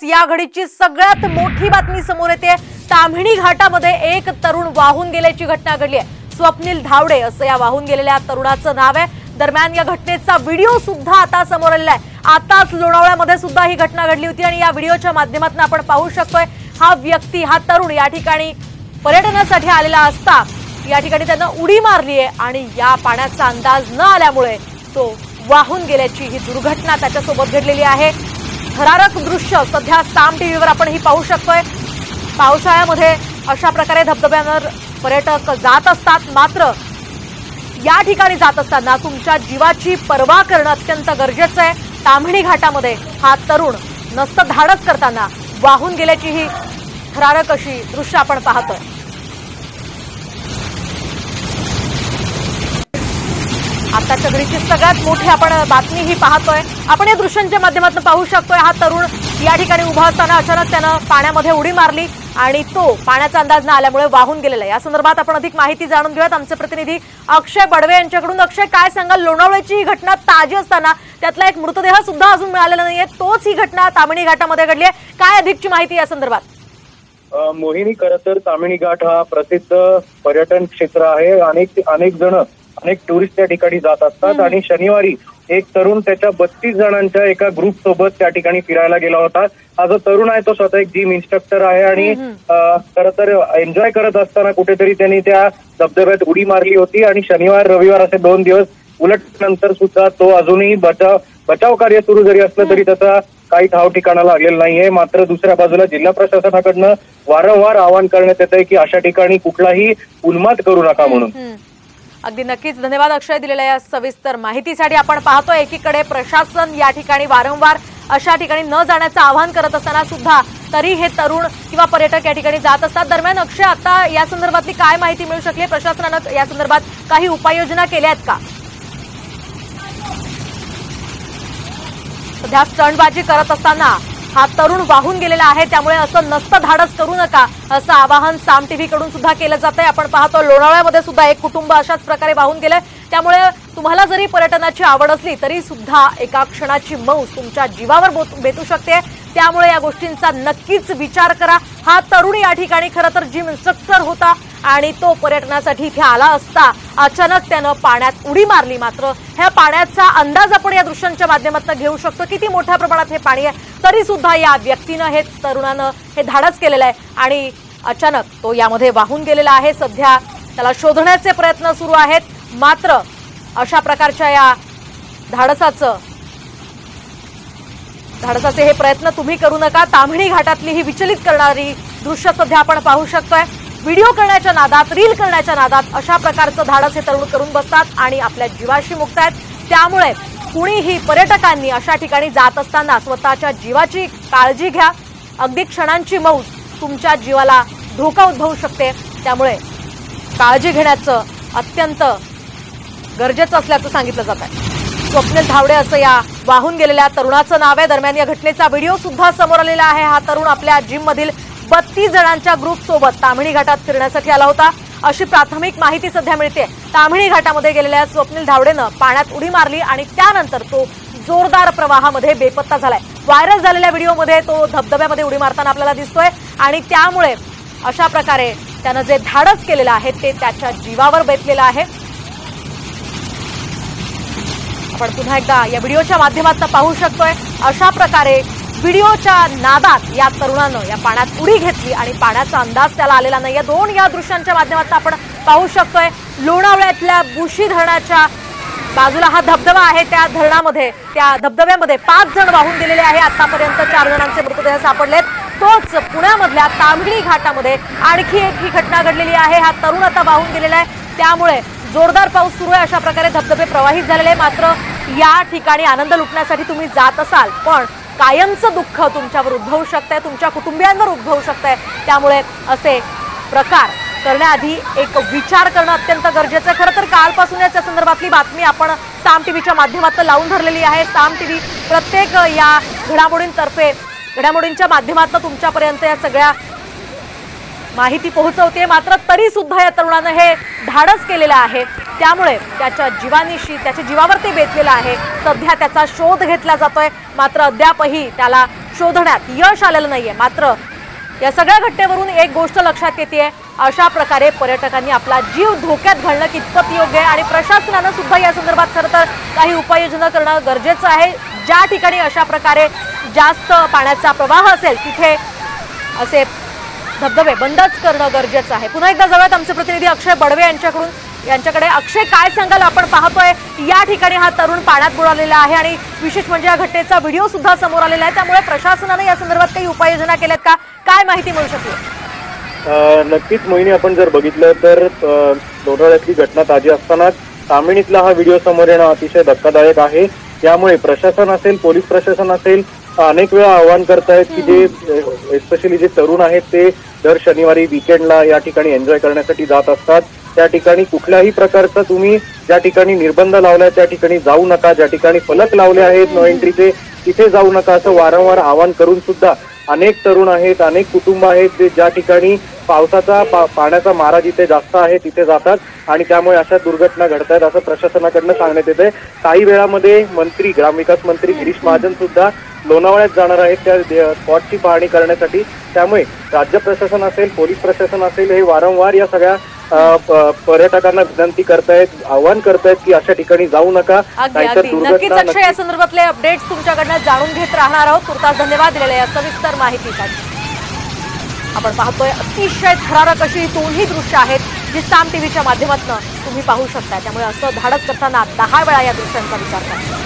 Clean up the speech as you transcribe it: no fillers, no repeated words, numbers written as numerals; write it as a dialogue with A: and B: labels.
A: या घडीची सगळ्यात मोठी बातमी समोर येते। ताम्हिणी घाटामध्ये एक तरुण वाहून गेल्याची घटना घडली आहे। स्वप्नील धावडे असं या वाहून गेलेल्या तरुणाचं नाव आहे। दरम्यान या घटनेचा व्हिडिओ सुद्धा आता समोर आलेला आहे। आताच लोणावळ्यामध्ये सुद्धा ही घटना घडली होती आणि या व्हिडिओच्या माध्यमातून आपण पाहू शकतोय हा व्यक्ती, हा तरुण या ठिकाणी पर्यटनासाठी आलेला असता या ठिकाणी त्यानं उडी मारली आहे आणि या पाण्याचा अंदाज न आल्यामुळे तो वाहून गेल्याची ही दुर्घटना त्याच्यासोबत घडलेली आहे। थरारक दृश्य सध्या साम टीव्हीवर आपण ही पाहू शकतोय। पावसाळ्यामध्ये अशा प्रकारे धबधब्यांवर पर्यटक जात असतात, मात्र या ठिकाणी जात असताना तुमच्या जीवाची पर्वा करणं अत्यंत गरजेचं आहे। ताम्हिणी घाटामध्ये हा तरुण नसतं धाडस करताना वाहून गेल्याची ही थरारक अशी दृश्य आपण पाहतोय। आताच्या घडीची सगळ्यात मोठी आपण बातमी ही पाहतोय। आपण या दृश्यांच्या माध्यमातून पाहू शकतोय हा तरुण या ठिकाणी उभा असताना अचानक त्यानं पाण्यामध्ये उडी मारली आणि तो पाण्याचा अंदाज न आल्यामुळे वाहून गेलेला आहे। या संदर्भात आपण अधिक माहिती जाणून घेऊयात आमचे प्रतिनिधी अक्षय बडवे यांच्याकडून। अक्षय, काय सांगाल? लोणावळ्याची ही घटना ताजी असताना त्यातला एक मृतदेह सुद्धा अजून मिळालेला नाहीये, तोच ही घटना ताम्हिणी घाटामध्ये घडली आहे। काय अधिकची माहिती या संदर्भात?
B: मोहिनी, खरं तर ताम्हिणी घाट हा प्रसिद्ध पर्यटन क्षेत्र आहे। अनेक टुरिस्ट त्या ठिकाणी जात असतात आणि शनिवारी एक तरुण त्याच्या 32 जणांच्या एका ग्रुप सोबत त्या ठिकाणी फिरायला गेला होता। हा जो तरुण आहे तो स्वतः एक जिम इन्स्ट्रक्टर आहे आणि खरं तर एन्जॉय करत असताना कुठेतरी त्यांनी त्या धबधब्यात उडी मारली होती आणि शनिवार रविवार असे 2 दिवस उलट नंतर सुद्धा तो अजूनही बचाव कार्य सुरू जरी असलं तरी त्याचा काही ठाव ठिकाणा लागलेला नाहीये। मात्र दुसऱ्या बाजूला जिल्हा प्रशासनाकडनं वारंवार आवाहन करण्यात येत आहे की अशा ठिकाणी कुठलाही उन्माद करू नका म्हणून।
A: अगदी नक्कीच धन्यवाद अक्षय दिलेल्या या सविस्तर माहितीसाठी। आपण पाहतो एकीकडे प्रशासन या ठिकाणी वारंवार अशा ठिकाणी न जाण्याचं आवाहन करत असताना सुद्धा तरी हे तरुण किंवा पर्यटक या ठिकाणी जात असतात। दरम्यान अक्षय, आता या संदर्भातली काय माहिती मिळू शकली? प्रशासनानं या संदर्भात काही उपाययोजना केल्या आहेत का? सध्या स्टंटबाजी करत असताना हा तरुण वाहून गेलेला आहे, त्यामुळे असं नसतं धाडस करू नका असं आवाहन साम टीव्ही कडून सुद्धा केलं जातंय। आपण पाहतो लोणावळ्यामध्ये सुद्धा एक कुटुंब अशाच प्रकारे वाहून गेलंय, त्यामुळे तुम्हाला जरी पर्यटनाची आवड असली तरी सुद्धा एका क्षणाची मौज तुमच्या जीवावर बेतू शकते, त्यामुळे या गोष्टींचा नक्कीच विचार करा। हा तरुण या ठिकाणी खरं तर जिम इन्स्ट्रक्टर होता आणि तो पर्यटनासाठी इथे आला असता अचानक त्यानं पाण्यात उडी मारली। मात्र ह्या पाण्याचा अंदाज आपण या दृश्यांच्या माध्यमातून घेऊ शकतो किती मोठ्या प्रमाणात हे पाणी आहे, तरी सुद्धा या व्यक्तीनं, हे तरुणानं हे धाडस केलेलं आहे आणि अचानक तो यामध्ये वाहून गेलेला आहे। सध्या त्याला शोधण्याचे प्रयत्न सुरू आहेत, मात्र अशा प्रकारच्या या धाडसाचे हे प्रयत्न तुम्ही करू नका। ताम्हिणी घाटातली ही विचलित करणारी दृश्य सध्या आपण पाहू शकतोय। व्हिडिओ करण्याच्या नादात, रील करण्याच्या नादात अशा प्रकारचं धाडस हे तरुण करून बसतात आणि आपल्या जीवाशी मुकतायत। त्यामुळे कुणीही पर्यटकांनी अशा ठिकाणी जात असताना स्वतःच्या जीवाची काळजी घ्या। अगदी क्षणांची मौज तुमच्या जीवाला धोका उद्भवू शकते, त्यामुळे काळजी घेण्याचं अत्यंत गरजेचं असल्याचं सांगितलं जात आहे। स्वप्नील धावडे असं या वाहून गेलेल्या तरुणाचं नाव आहे। दरम्यान या घटनेचा व्हिडिओ सुद्धा समोर आलेला आहे। हा तरुण आपल्या जिम मधील 32 जणांच्या ग्रुप सोबत ताम्हिणी घाटात फिरण्यासाठी आला होता अशी प्राथमिक माहिती सध्या मिळते। ताम्हिणी घाटामध्ये गेलेल्या स्वप्नील धावडेनं पाण्यात उडी मारली आणि त्यानंतर तो जोरदार प्रवाहामध्ये बेपत्ता झालाय। व्हायरल झालेल्या व्हिडिओमध्ये तो धबधब्यामध्ये उडी मारताना आपल्याला दिसतोय आणि त्यामुळे अशा प्रकारे त्यानं जे धाडस केलेलं आहे ते त्याच्या जीवावर बेतलेलं आहे। आपण पुन्हा एकदा या व्हिडिओच्या माध्यमातून पाहू शकतोय अशा प्रकारे व्हिडिओच्या नादात या तरुणानं या पाण्यात उडी घेतली आणि पाण्याचा अंदाज त्याला आलेला नाही। या दृश्यांच्या माध्यमातून आपण पाहू शकतोय लोणावळ्यातल्या बुशी धरणाच्या बाजूला हा धबधबा आहे। त्या धबधब्यामध्ये 5 जण वाहून गेलेले आहे। आतापर्यंत 4 जणांचे मृतदेह सापडलेत। तोच पुण्यामधल्या ताम्हिणी घाटामध्ये आणखी एक ही घटना घडलेली आहे। हा तरुण आता वाहून गेलेला आहे, त्यामुळे जोरदार पाऊस सुरू आहे। अशा प्रकारे धबधबे प्रवाहित झालेले, मात्र या ठिकाणी आनंद लुटण्यासाठी तुम्ही जात असाल पण कायमचं दुःख तुमच्यावर उद्भवू शकतंय, तुमच्या कुटुंबियांवर उद्भवू शकतंय, त्यामुळे असे प्रकार करण्याआधी एक विचार करणं अत्यंत गरजेचं आहे। खरं तर कालपासून या संदर्भातली बातमी आपण साम टीव्हीच्या माध्यमातून लावून धरलेली आहे। साम टीव्ही प्रत्येक या घडामोडींच्या माध्यमातून तुमच्यापर्यंत या सगळ्या माहिती पोहोचवते, मात्र तरी सुद्धा या तरुणानं हे धाडस केलेलं आहे। त्यामुळे त्याच्या जीवानीशी त्याच्या जीवावरती बेतलेला आहे। सध्या त्याचा शोध घेतला जातोय, मात्र अद्यापही त्याला शोधण्यात यश आलेलं नाहीये। मात्र या सगळ्या घटनेवरून एक गोष्ट लक्षात येते, अशा प्रकारे पर्यटकांनी आपला जीव धोक्यात घालणं कितपत योग्य आहे आणि प्रशासनानं सुद्धा या संदर्भात खरं तर काही उपाययोजना करणं गरजेचं आहे। ज्या ठिकाणी अशा प्रकारे जास्त पाण्याचा प्रवाह असेल तिथे असे धबधबे बंदच करणं गरजेचं आहे। पुन्हा एकदा जाऊयात आमचे प्रतिनिधी अक्षय बडवे यांच्याकडे। अक्षय, काय सांगाल? आपण पाहतोय या ठिकाणी हा तरुण पाण्यात बुडालेला आहे आणि विशेष म्हणजे या घटनेचा व्हिडिओ सुद्धा समोर आलेला आहे, त्यामुळे प्रशासनाने या संदर्भात काही उपाययोजना केल्यात का? काय माहिती मिळू शकते?
B: नक्कीच मोहिनी, आपण जर बघितलं तर लोणावळ्यातली घटना ताजी असतानाच तामिणीतला हा व्हिडिओ समोर येणं अतिशय धक्कादायक आहे। त्यामुळे प्रशासन असेल, पोलीस प्रशासन असेल, अनेक वेळा आवाहन करतायत की जे एस्पेशली जे तरुण आहेत ते दर शनिवारी वीकेंडला या ठिकाणी एन्जॉय करण्यासाठी जात असतात। त्या ठिकाणी कुठल्याही प्रकारचा तुम्ही ज्या ठिकाणी निर्बंध लावलाय त्या ठिकाणी जाऊ नका, ज्या ठिकाणी फलक लावले आहेत नो एंट्रीचे तिथे जाऊ नका, असं वारंवार आवाहन करून सुद्धा अनेक तरुण आहेत, अनेक कुटुंब आहेत जे ज्या ठिकाणी पावसाचा पाण्याचा मारा जिथे जास्त आहे तिथे जातात आणि त्यामुळे अशा दुर्घटना घडतात असं प्रशासनाकडनं सांगण्यात येते। काही वेळामध्ये ग्रामविकास मंत्री गिरीश महाजन सुद्धा लोणावळ्यात जाणार आहेत त्या स्पॉटची पाहणी करण्यासाठी। त्यामुळे राज्य प्रशासन असेल, पोलीस प्रशासन असेल, हे वारंवार या सगळ्या पर्यटकांना विनंती करतायत, आवाहन करतायत की अशा ठिकाणी जाऊ नका, नाहीतर
A: नक्कीच अक्षय या संदर्भातले अपडेट्स तुमच्याकडनं जाणून घेत राहणार आहोत। तुर्तास धन्यवाद दिलेल्या या सविस्तर माहितीसाठी। आपण पाहतोय अतिशय थरारक अशी दोन्ही दृश्य आहेत जी साम टीव्हीच्या माध्यमातून तुम्ही पाहू शकता, त्यामुळे असं धाडस करताना 10 वेळा या दृश्यांचा विचार करा।